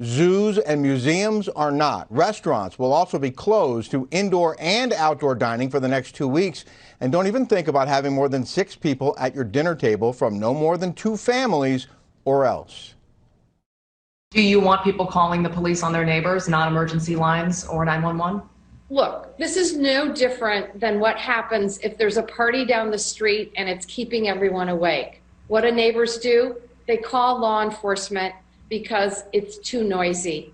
Zoos and museums are not. Restaurants will also be closed to indoor and outdoor dining for the next 2 weeks. And don't even think about having more than 6 people at your dinner table from no more than 2 families or else. Do you want people calling the police on their neighbors, non-emergency lines or 911? Look, this is no different than what happens if there's a party down the street and it's keeping everyone awake. What do neighbors do? They call law enforcement because it's too noisy.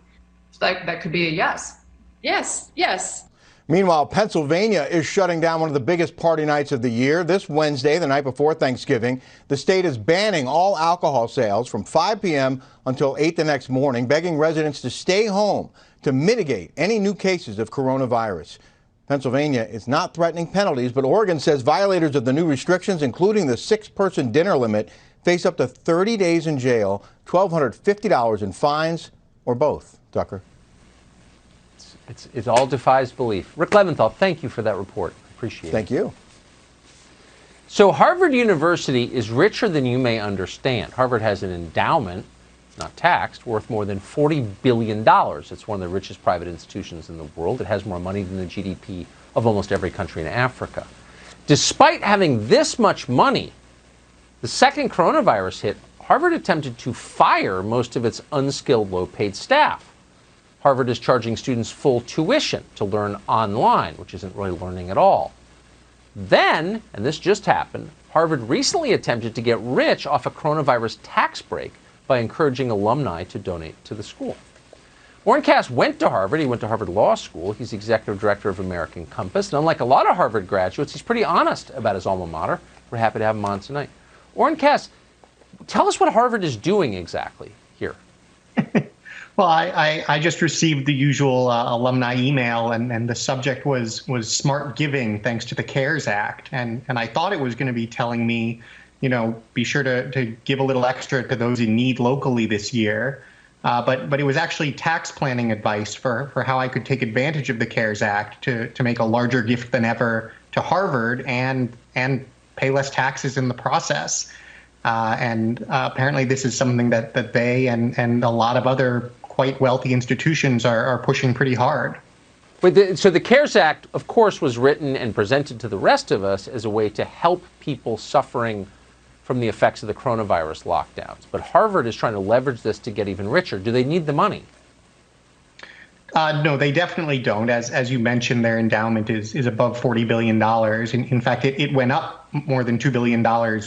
That could be a yes. Yes, yes. Meanwhile, Pennsylvania is shutting down one of the biggest party nights of the year. This Wednesday, the night before Thanksgiving, the state is banning all alcohol sales from 5 p.m. until 8 the next morning, begging residents to stay home to mitigate any new cases of coronavirus. Pennsylvania is not threatening penalties, but Oregon says violators of the new restrictions, including the 6-person dinner limit, face up to 30 days in jail, $1,250 in fines, or both. Tucker. It all defies belief. Rick Leventhal, thank you for that report. Appreciate it. Thank you. So Harvard University is richer than you may understand. Harvard has an endowment, not taxed, worth more than $40 billion. It's one of the richest private institutions in the world. It has more money than the GDP of almost every country in Africa. Despite having this much money, the second coronavirus hit, Harvard attempted to fire most of its unskilled, low-paid staff. Harvard is charging students full tuition to learn online, which isn't really learning at all. Then, and this just happened, Harvard recently attempted to get rich off a coronavirus tax break by encouraging alumni to donate to the school. Warren Cass went to Harvard. He went to Harvard Law School. He's executive director of American Compass. And unlike a lot of Harvard graduates, he's pretty honest about his alma mater. We're happy to have him on tonight. Warren Cass, tell us what Harvard is doing exactly here. Well, I just received the usual alumni email, and the subject was smart giving thanks to the CARES Act. And I thought it was going to be telling me, you know, be sure to give a little extra to those in need locally this year. But it was actually tax planning advice for how I could take advantage of the CARES Act to make a larger gift than ever to Harvard and pay less taxes in the process. Apparently this is something that they and a lot of other quite wealthy institutions are pushing pretty hard. So the CARES Act, of course, was written and presented to the rest of us as a way to help people suffering from the effects of the coronavirus lockdowns. But Harvard is trying to leverage this to get even richer. Do they need the money? No, they definitely don't. As you mentioned, their endowment is above $40 billion. In fact, it went up more than $2 billion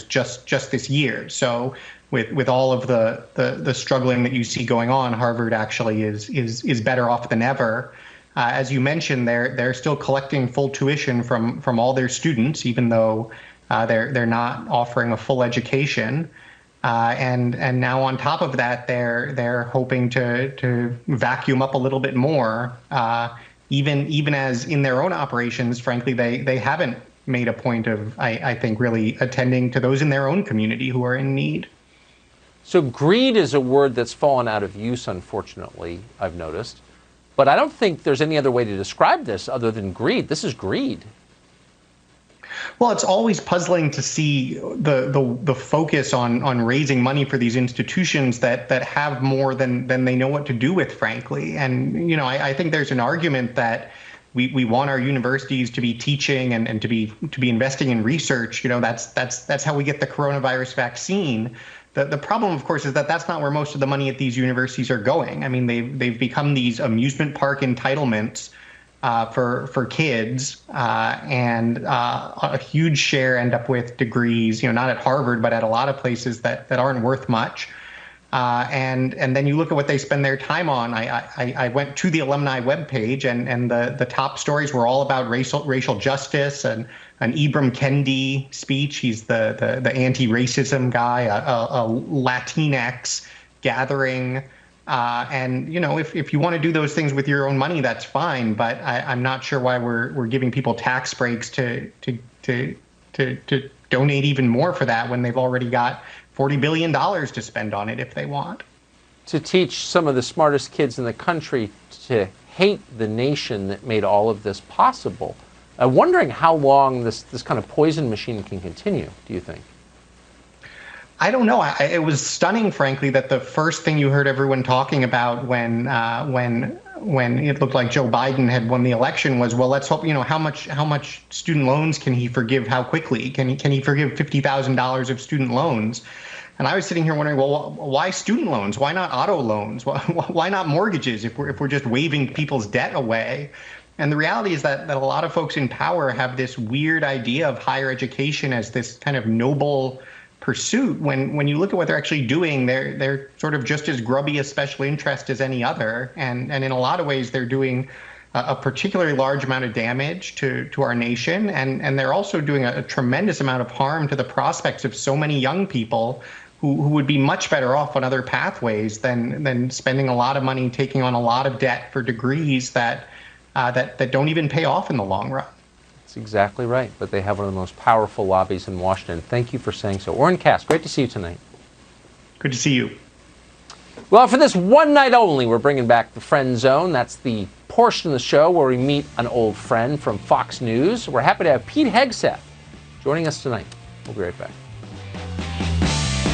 just this year. So with all of the struggling that you see going on, Harvard actually is better off than ever. As you mentioned, they're still collecting full tuition from all their students, even though they're not offering a full education. And now on top of that, they're hoping to vacuum up a little bit more, even as in their own operations, frankly, they haven't made a point of, I think, really attending to those in their own community who are in need. So greed is a word that's fallen out of use, unfortunately, I've noticed. But I don't think there's any other way to describe this other than greed. This is greed. Well, it's always puzzling to see the focus on raising money for these institutions that have more than they know what to do with, frankly. And, you know, I think there's an argument that we want our universities to be teaching and to be investing in research. You know, that's how we get the coronavirus vaccine. The problem, of course, is that that's not where most of the money at these universities are going. I mean, they've become these amusement park entitlements for kids, and a huge share end up with degrees, you know, not at Harvard, but at a lot of places that aren't worth much. And then you look at what they spend their time on. I went to the alumni webpage, and the top stories were all about racial justice and an Ibram Kendi speech. He's the anti-racism guy, a Latinx gathering. And, you know, if you want to do those things with your own money, that's fine. But I'm not sure why we're giving people tax breaks to donate even more for that when they've already got $40 billion to spend on it if they want. To teach some of the smartest kids in the country to hate the nation that made all of this possible. I'm wondering how long this kind of poison machine can continue, do you think? I don't know. It was stunning, frankly, that the first thing you heard everyone talking about when it looked like Joe Biden had won the election was, well, let's hope, how much student loans can he forgive? How quickly can he forgive $50,000 of student loans? And I was sitting here wondering, well, why student loans? Why not auto loans? Why not mortgages if we're just waving people's debt away? And the reality is that a lot of folks in power have this weird idea of higher education as this kind of noble pursuit. When you look at what they're actually doing, they're sort of just as grubby a special interest as any other. And in a lot of ways, they're doing a particularly large amount of damage to our nation. And they're also doing a tremendous amount of harm to the prospects of so many young people who would be much better off on other pathways than spending a lot of money, taking on a lot of debt for degrees that don't even pay off in the long run. That's exactly right. But they have one of the most powerful lobbies in Washington. Thank you for saying so. Orrin Cass, great to see you tonight. Good to see you. Well, for this one night only, we're bringing back the Friend Zone. That's the portion of the show where we meet an old friend from Fox News. We're happy to have Pete Hegseth joining us tonight. We'll be right back.